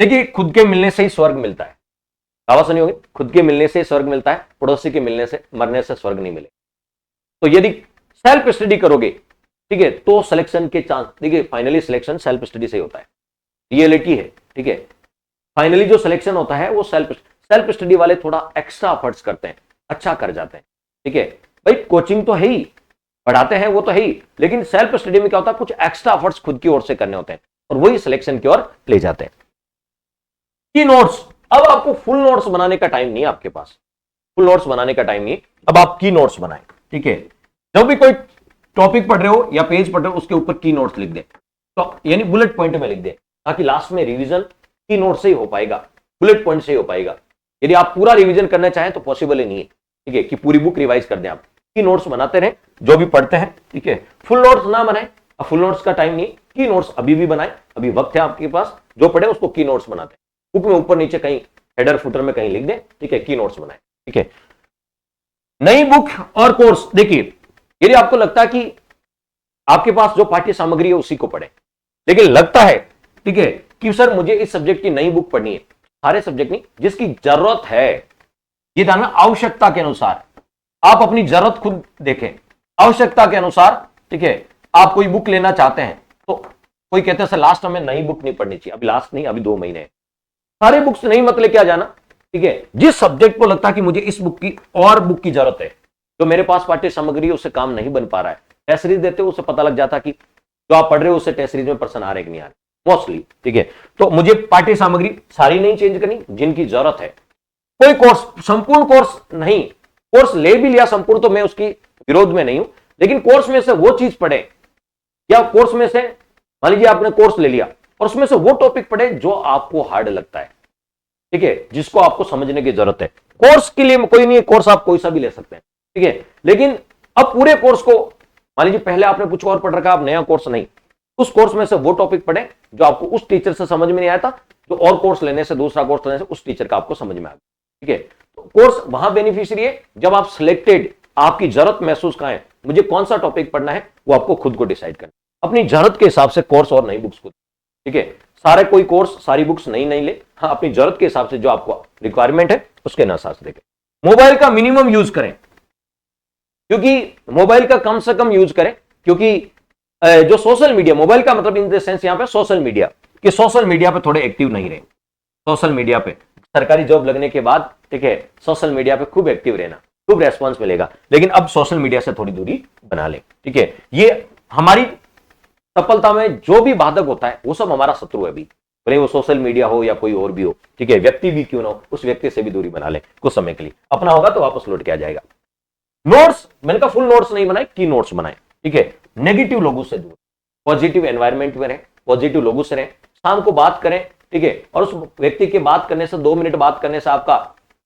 देखिए, खुद के मिलने से ही स्वर्ग मिलता है, कहावत सुनी होगी, खुद के मिलने से स्वर्ग मिलता है, पड़ोसी के मिलने से मरने से स्वर्ग नहीं मिले। तो यदि सेल्फ स्टडी करोगे, ठीक है, तो सिलेक्शन के चांस, देखिए फाइनली सिलेक्शन सेल्फ स्टडी से ही होता है, रियलिटी है, ठीक है। फाइनली जो सिलेक्शन होता है वो सेल्फ स्टडी वाले थोड़ा एक्स्ट्रा एफर्ट्स करते हैं, अच्छा कर जाते हैं, ठीक है। भाई कोचिंग तो है ही, पढ़ाते हैं वो तो है ही, लेकिन सेल्फ स्टडी में क्या होता है, कुछ एक्स्ट्रा एफर्ट्स खुद की ओर से करने होते हैं और वही सिलेक्शन की ओर ले जाते हैं। की नोट्स, अब आपको फुल नोट्स बनाने का टाइम नहीं है आपके पास, फुल नोट्स बनाने का टाइम नहीं, अब आप की नोट्स बनाएं, ठीक है। जब भी कोई टॉपिक पढ़ रहे हो या पेज पढ़ रहे हो, उसके ऊपर की नोट्स लिख दे, तो यानी बुलेट पॉइंट में लिख दे, ताकि लास्ट में रिवीजन की नोट से ही हो पाएगा, बुलेट पॉइंट से ही हो पाएगा। यदि आप पूरा रिवीजन करना चाहें तो पॉसिबल ही नहीं है, ठीक है, कि पूरी बुक रिवाइज कर दें आप। की नोट्स बनाते रहे जो भी पढ़ते हैं, ठीक है। फुल नोट्स ना बनाए, अब फुल नोट्स का टाइम नहीं, की नोट्स अभी भी बनाए, अभी वक्त है आपके पास, जो पढ़े उसको की नोट्स बनाते हैं, बुक में ऊपर नीचे कहीं हेडर फुटर में कहीं लिख दें, ठीक है, की नोट्स बनाए, ठीक है। नई बुक और कोर्स, देखिए यदि आपको लगता है कि आपके पास जो पाठ्य सामग्री है उसी को पढ़ें, लेकिन लगता है, ठीक है, कि सर मुझे इस सब्जेक्ट की नई बुक पढ़नी है, सारे सब्जेक्ट नहीं, जिसकी जरूरत है, ये जानना आवश्यकता के अनुसार, आप अपनी जरूरत खुद देखें, आवश्यकता के अनुसार, ठीक है। आप कोई बुक लेना चाहते हैं तो कोई कहते हैं सर लास्ट हमें नई बुक नहीं पढ़नी चाहिए, अभी लास्ट नहीं, अभी 2 महीने, सारे बुक्स नहीं मत लेके आ जाना, ठीक है। जिस सब्जेक्ट को लगता है कि मुझे इस बुक की और बुक की जरूरत है, जो मेरे पास पाठ्य सामग्री उससे काम नहीं बन पा रहा है, टेस्ट सीरीज देते हो उससे पता लग जाता कि जो आप पढ़ रहे हो उससे टेस्ट सीरीज में पर्सन आ रहे कि नहीं आ रहे, मोस्टली, ठीक है। तो मुझे पाठ्य सामग्री सारी नहीं चेंज करनी, जिनकी जरूरत है। कोई कोर्स, संपूर्ण कोर्स नहीं, कोर्स ले भी लिया संपूर्ण तो मैं उसकी विरोध में नहीं हूं, लेकिन कोर्स में से वो चीज पढ़े, या कोर्स में से मान लीजिए आपने कोर्स ले लिया और उसमें से वो टॉपिक पढ़े जो आपको हार्ड लगता है, ठीक है, जिसको आपको समझने की जरूरत है। कोर्स के लिए कोई नहीं है, कोर्स आप कोई सा भी ले सकते हैं, ठीक है, लेकिन अब पूरे कोर्स को मान लीजिए पहले आपने कुछ और पढ़ रखा, आप नया कोर्स नहीं, उस कोर्स में से वो टॉपिक पढ़े जो आपको उस टीचर से समझ में नहीं आया था, जो और कोर्स लेने से, दूसरा कोर्स लेने से उस टीचर का आपको समझ में आ गया, ठीक है। तो कोर्स वहां बेनिफिशियरी है जब आप सिलेक्टेड, आपकी जरूरत महसूस कहां है, मुझे कौन सा टॉपिक पढ़ना है, वो आपको खुद को डिसाइड करना, अपनी जरूरत के हिसाब से कोर्स और नई बुक्स को, ठीक है। सारे कोई कोर्स सारी बुक्स नहीं ले, हाँ अपनी जरूरत के हिसाब से जो आपको रिक्वायरमेंट है उसके हिसाब से देखें। मोबाइल का मिनिमम यूज करें, क्योंकि मोबाइल का कम से कम यूज करें, क्योंकि जो सोशल मीडिया, मोबाइल का मतलब इन द सेंस यहां पे सोशल मीडिया, कि सोशल मीडिया पे थोड़े एक्टिव नहीं रहे, सोशल मीडिया पे सरकारी जॉब लगने के बाद, ठीक है, सोशल मीडिया पे खूब एक्टिव रहना, खूब रेस्पॉन्स मिलेगा, लेकिन अब सोशल मीडिया से थोड़ी दूरी बना ले, ठीक है। ये हमारी सफलता में जो भी बाधक होता है वो सब हमारा शत्रु है, अभी भले वो सोशल मीडिया हो या कोई और भी हो, ठीक है, व्यक्ति भी क्यों ना हो, उस व्यक्ति से भी दूरी बना ले कुछ समय के लिए, अपना होगा तो वापस लौट के आ जाएगा। नोट्स, मैंने कहा फुल नोट्स नहीं बनाए, की नोट्स बनाए, ठीक है। नेगेटिव लोगों से दूर, पॉजिटिव एनवायरमेंट में रहे, पॉजिटिव लोगों से रहे, शाम को बात करें, ठीक है, और उस व्यक्ति के बात करने से 2 मिनट बात करने से आपका,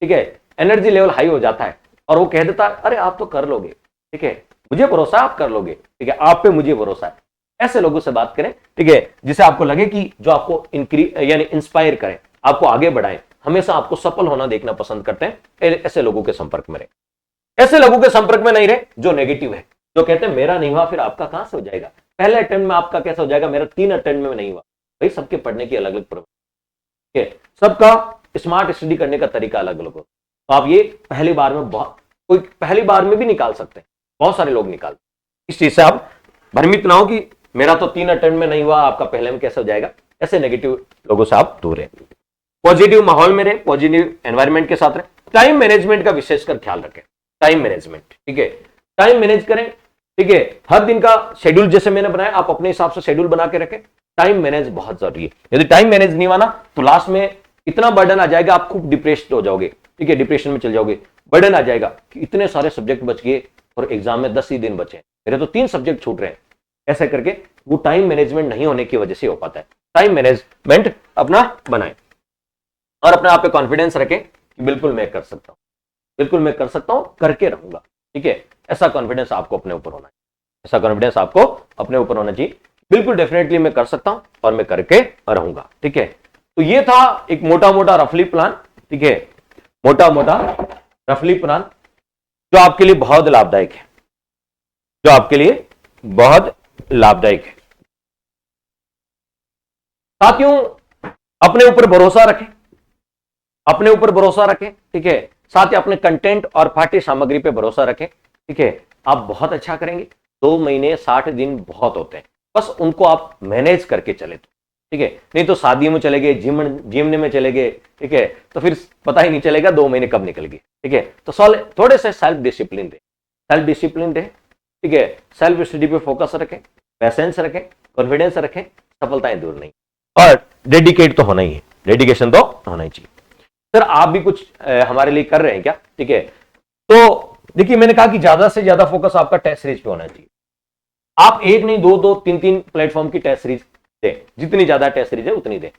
ठीक है, एनर्जी लेवल हाई हो जाता है और वो कह देता है अरे आप तो कर लोगे, ठीक है, मुझे भरोसा आप कर लोगे, ठीक है, आप पे मुझे भरोसा है। ऐसे लोगों से बात करें, ठीक है, जिसे आपको लगे कि जो आपको यानी इंस्पायर करें, आपको आगे बढ़ाएं, हमेशा आपको सफल होना देखना पसंद करते हैं, ऐसे लोगों के संपर्क में रहे। ऐसे लोगों के संपर्क में नहीं रहे जो नेगेटिव है, जो कहते हैं मेरा नहीं हुआ फिर आपका कहां से हो जाएगा, पहले अटेम्प्ट में आपका कैसे हो जाएगा, मेरा 3 अटेम्प्ट में नहीं हुआ। भाई सबके पढ़ने की अलग अलग प्रवृत्ति है, सबका स्मार्ट स्टडी करने का तरीका अलग अलग हो, तो आप ये पहली बार में कोई पहली बार में भी निकाल सकते हैं, बहुत सारे लोग निकालते हैं। इस चीज से आप भ्रमित ना हो कि मेरा तो 3 अटेम्प्ट में नहीं हुआ, आपका पहले में कैसे हो जाएगा, ऐसे नेगेटिव लोगों से आप दूर रहें, पॉजिटिव माहौल में रहें, पॉजिटिव एनवायरमेंट के साथ रहें। टाइम मैनेजमेंट का विशेषकर ख्याल रखें, टाइम मैनेजमेंट, ठीक है, टाइम मैनेज करें, ठीक है, हर दिन का शेड्यूल जैसे मैंने बनाया आप अपने हिसाब से शेड्यूल बना के रखें। टाइम मैनेज बहुत जरूरी है, यदि टाइम मैनेज नहीं माना तो लास्ट में इतना बर्डन आ जाएगा, आप खूब डिप्रेस्ड हो जाओगे, ठीक है, डिप्रेशन में चल जाओगे, बर्डन आ जाएगा कि इतने सारे सब्जेक्ट बच गए और एग्जाम में 10 ही दिन बचे, मेरे तो 3 सब्जेक्ट छूट रहे हैं, ऐसे करके वो टाइम मैनेजमेंट नहीं होने की वजह से हो पाता है। टाइम मैनेजमेंट अपना बनाएं और अपने आप पे कॉन्फिडेंस रखें कि बिल्कुल मैं कर सकता हूं, बिल्कुल मैं कर सकता हूं, करके रहूंगा, ठीक है, ऐसा कॉन्फिडेंस आपको अपने ऊपर होना है, ऐसा कॉन्फिडेंस आपको अपने ऊपर होना चाहिए, बिल्कुल डेफिनेटली मैं कर सकता हूं और मैं करके रहूंगा, ठीक है। तो ये था एक मोटा मोटा रफली प्लान, ठीक है, मोटा मोटा रफली प्लान जो आपके लिए बहुत लाभदायक है, जो आपके लिए बहुत लाभदायक है। साथियों, अपने ऊपर भरोसा रखें, अपने ऊपर भरोसा रखें, ठीक है, साथ ही अपने कंटेंट और पाठ्य सामग्री पे भरोसा रखें, ठीक है, आप बहुत अच्छा करेंगे। 2 महीने 60 दिन बहुत होते हैं, बस उनको आप मैनेज करके चले तो, ठीक है, नहीं तो शादियों में चले गए, जिमने में चले गए, ठीक है, तो फिर पता ही नहीं चलेगा 2 महीने कब निकल गए, ठीक है। तो थोड़े से सेल्फ डिसिप्लिन दे, ठीक है, सेल्फ स्टडी पे फोकस रखें, पैसेंस रखें, कॉन्फिडेंस रखें, सफलताएं दूर नहीं, और डेडिकेट तो होना ही है, डेडिकेशन तो होना ही चाहिए। सर आप भी कुछ हमारे लिए कर रहे हैं क्या, ठीक है, तो देखिए मैंने कहा कि ज्यादा से ज्यादा फोकस आपका टेस्ट सीरीज पे होना चाहिए। आप एक नहीं, 2 3 प्लेटफॉर्म की टेस्ट सीरीज दें, जितनी ज्यादा टेस्ट सीरीज है उतनी दें।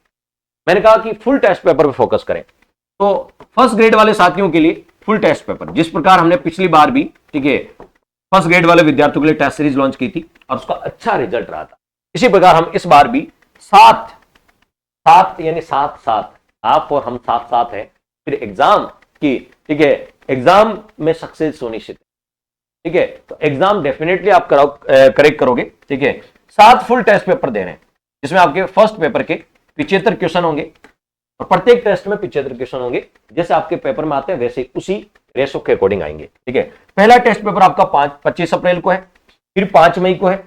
मैंने कहा कि फुल टेस्ट पेपर पे फोकस करें, तो फर्स्ट ग्रेड वाले साथियों के लिए फुल टेस्ट पेपर, जिस प्रकार हमने पिछली बार भी, ठीक है, फर्स्ट ग्रेड वाले विद्यार्थियों के लिए टेस्ट सीरीज लॉन्च की थी और उसका अच्छा रिजल्ट रहा था, इसी प्रकार हम इस बार भी साथ यानी साथ आप और हम साथ है, फिर एग्जाम की, ठीक है, एग्जाम में सक्सेस सुनिश्चित, ठीक है, तो एग्जाम डेफिनेटली आप करेक्ट करोगे, ठीक है। 7 फुल टेस्ट पेपर दे रहे हैं, जिसमें आपके फर्स्ट पेपर के 75 क्वेश्चन होंगे और प्रत्येक टेस्ट में 75 क्वेश्चन होंगे, जैसे आपके पेपर में आते हैं वैसे उसी रेशो के अकॉर्डिंग आएंगे, ठीक है। पहला टेस्ट पेपर आपका 25 अप्रैल को है, फिर 5 मई को है,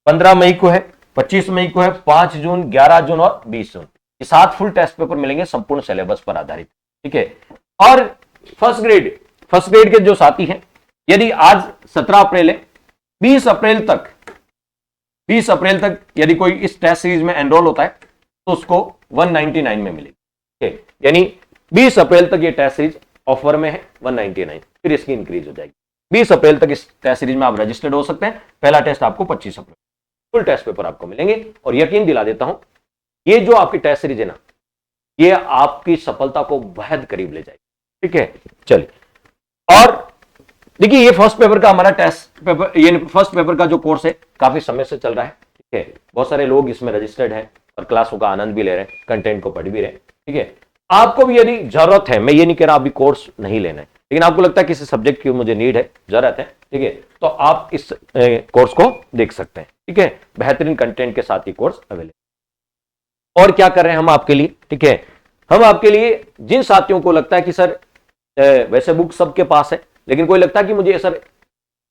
15 मई को है, 25 मई को है, 5 जून, 11 जून और 20 जून, ये 7 फुल टेस्ट पेपर मिलेंगे संपूर्ण सिलेबस पर आधारित, ठीक है। और फर्स्ट ग्रेड के जो साथी हैं, यदि आज 17 अप्रैल है, 20 अप्रैल तक यदि कोई इस टेस्ट सीरीज में एनरोल होता है तो उसको 199 में मिलेगी, ठीक है, यानी 20 अप्रैल तक ये टेस्ट सीरीज ऑफर में है 199, फिर इसकी इंक्रीज हो जाएगी। 20 अप्रैल तक इस टेस्ट सीरीज में आप रजिस्टर्ड हो सकते हैं। पहला टेस्ट आपको 25 अप्रैल, फुल टेस्ट पेपर आपको मिलेंगे, और यकीन दिला देता हूं ये जो आपकी टेस्ट सीरीज है ना, ये आपकी सफलता को बेहद करीब ले जाएगी, ठीक है। चलिए, और देखिए ये फर्स्ट पेपर का हमारा टेस्ट पेपर, ये फर्स्ट पेपर का जो कोर्स है काफी समय से चल रहा है, ठीक है, बहुत सारे लोग इसमें रजिस्टर्ड हैं और क्लासों का आनंद भी ले रहे हैं, कंटेंट को पढ़ भी रहे हैं, ठीक है। आपको भी यदि जरूरत है, मैं ये नहीं कह रहा अभी कोर्स नहीं लेना है, लेकिन आपको लगता है किसी सब्जेक्ट की मुझे नीड है, जरूरत है, ठीक है, तो आप इस कोर्स को देख सकते हैं, ठीक है, बेहतरीन कंटेंट के साथ ही कोर्स अवेलेबल। और क्या कर रहे हैं हम आपके लिए, ठीक है, हम आपके लिए जिन साथियों को लगता है कि सर वैसे बुक सबके पास है, लेकिन कोई लगता है कि मुझे सर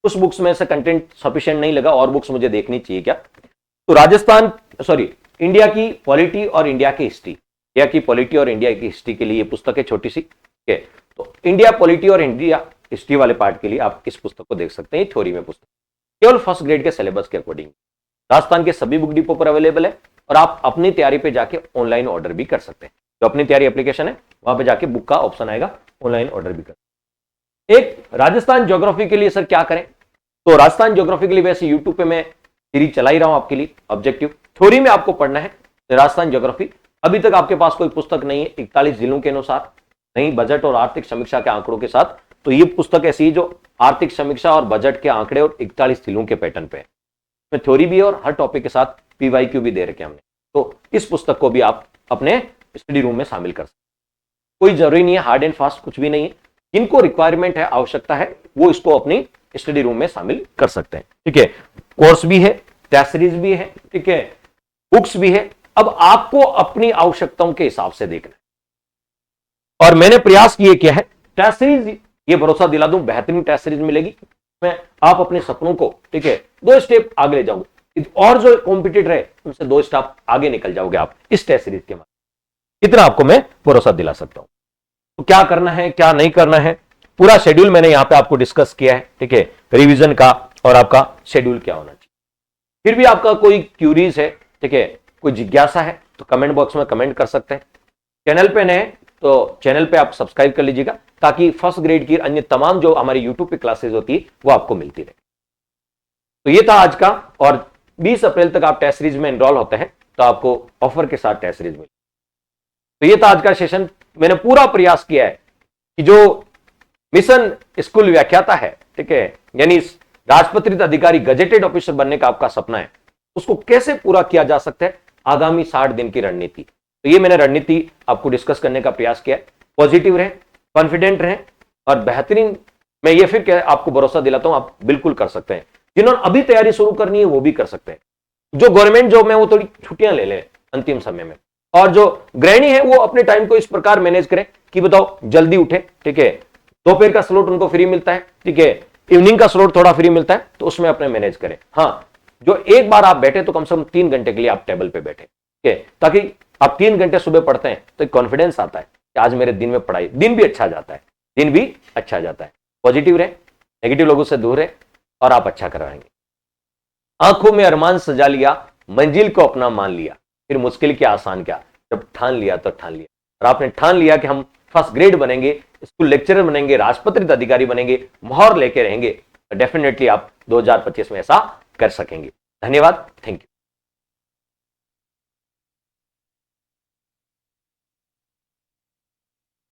उस बुक्स में से कंटेंट सफिशिएंट नहीं लगा और बुक्स मुझे देखनी चाहिए क्या, तो इंडिया की पॉलिटी और इंडिया की हिस्ट्री के लिए ये पुस्तक है छोटी सी, ठीक है। तो इंडिया पॉलिटी और इंडिया हिस्ट्री वाले पार्ट के लिए आप इस पुस्तक को देख सकते हैं, थ्योरी में पुस्तक केवल फर्स्ट ग्रेड के सिलेबस के अकॉर्डिंग राजस्थान के सभी बुक डिपो पर अवेलेबल है, और आप अपनी तैयारी पे जाके ऑनलाइन ऑर्डर भी कर सकते हैं। जो अपनी तैयारी एप्लीकेशन है वहां पे जाके बुक का ऑप्शन आएगा, ऑनलाइन ऑर्डर भी कर। एक राजस्थान ज्योग्राफी के लिए सर क्या करें, तो राजस्थान ज्योग्राफी के लिए वैसे यूट्यूब पे मैं सीरीज चला ही रहा हूं आपके लिए। ऑब्जेक्टिव थ्योरी में आपको पढ़ना है राजस्थान ज्योग्राफी। अभी तक आपके पास कोई पुस्तक नहीं है 41 जिलों के अनुसार, नहीं बजट और आर्थिक समीक्षा के आंकड़ों के साथ, तो ये पुस्तक ऐसी है जो आर्थिक समीक्षा और बजट के आंकड़े और 41 जिलों के पैटर्न पे है। इसमें थ्योरी भी है और हर टॉपिक के साथ PYQ भी दे रखे हमने, तो इस पुस्तक को भी आप अपने स्टडी रूम में शामिल कर सकते हैं। कोई जरूरी नहीं है, हार्ड एंड फास्ट कुछ भी नहीं है, जिनको रिक्वायरमेंट है, आवश्यकता है, वो इसको अपनी स्टडी रूम में शामिल कर सकते हैं, ठीक है। कोर्स भी है, टेस्ट सीरीज भी है, ठीक है, बुक्स भी है। अब आपको अपनी आवश्यकताओं के हिसाब से देखना है, और मैंने प्रयास किए क्या है, टेस्ट सीरीज, ये भरोसा दिला दूं बेहतरीन टेस्ट सीरीज मिलेगी, मैं आप अपने सपनों को, ठीक है, 2 स्टेप आगे ले जाओगे, और जो कॉम्पिटिटर है उनसे 2 स्टेप आगे निकल जाओगे आप इस टेस्ट सीरीज के माध्यम। इतना आपको मैं भरोसा दिला सकता हूं। तो क्या करना है, क्या नहीं करना है, पूरा शेड्यूल मैंने यहां पे आपको डिस्कस किया है, ठीक है, रिवीजन का और आपका शेड्यूल क्या होना चाहिए। फिर भी आपका कोई क्यूरीज है, ठीक है, कोई जिज्ञासा है, तो कमेंट बॉक्स में कमेंट कर सकते हैं। चैनल पे नए तो चैनल पे आप सब्सक्राइब कर लीजिएगा, ताकि फर्स्ट ग्रेड की अन्य तमाम जो हमारी यूट्यूब पे क्लासेस होती है वो आपको मिलती रहे। तो ये था आज का, और 20 अप्रैल तक आप टेस्ट सीरीज में एनरोल होते हैं तो आपको ऑफर के साथ टेस्ट सीरीज मिलेगी। तो ये था आज का सेशन। मैंने पूरा प्रयास किया है कि जो मिशन स्कूल व्याख्याता है, ठीक है, यानी राजपत्रित अधिकारी गजेटेड ऑफिसर बनने का आपका सपना है, उसको कैसे पूरा किया जा सकता है, आगामी 60 दिन की रणनीति, तो ये मैंने रणनीति आपको डिस्कस करने का प्रयास किया है। पॉजिटिव रहें, कॉन्फिडेंट रहें और बेहतरीन, मैं ये फिर आपको भरोसा दिलाता हूं, आप बिल्कुल कर सकते हैं। जिन्होंने अभी तैयारी शुरू करनी है वो भी कर सकते हैं। जो गवर्नमेंट जॉब में वो थोड़ी छुट्टियां ले लें अंतिम समय में, और जो गृहिणी है वो अपने टाइम को इस प्रकार मैनेज करें कि बताओ जल्दी उठे, ठीक है, दोपहर का स्लॉट उनको फ्री मिलता है, ठीक है, इवनिंग का स्लॉट थोड़ा फ्री मिलता है, तो उसमें अपने मैनेज करें। हाँ, जो एक बार आप बैठे तो कम से कम 3 घंटे के लिए आप टेबल पे बैठे, ठीक है, ताकि आप 3 घंटे सुबह पढ़ते हैं तो कॉन्फिडेंस आता है कि आज मेरे दिन में पढ़ाई, दिन भी अच्छा जाता है, दिन भी अच्छा जाता है। पॉजिटिव रहे, नेगेटिव लोगों से दूर रहे और आप अच्छा करवाएंगे। आंखों में अरमान सजा लिया, मंजिल को अपना मान लिया, फिर मुश्किल क्या आसान क्या, जब ठान लिया तो ठान लिया। और आपने ठान लिया कि हम फर्स्ट ग्रेड बनेंगे, स्कूल लेक्चरर बनेंगे, राजपत्रित अधिकारी बनेंगे, मोहर लेके रहेंगे, तो डेफिनेटली आप 2025 में ऐसा कर सकेंगे। धन्यवाद, थैंक यू।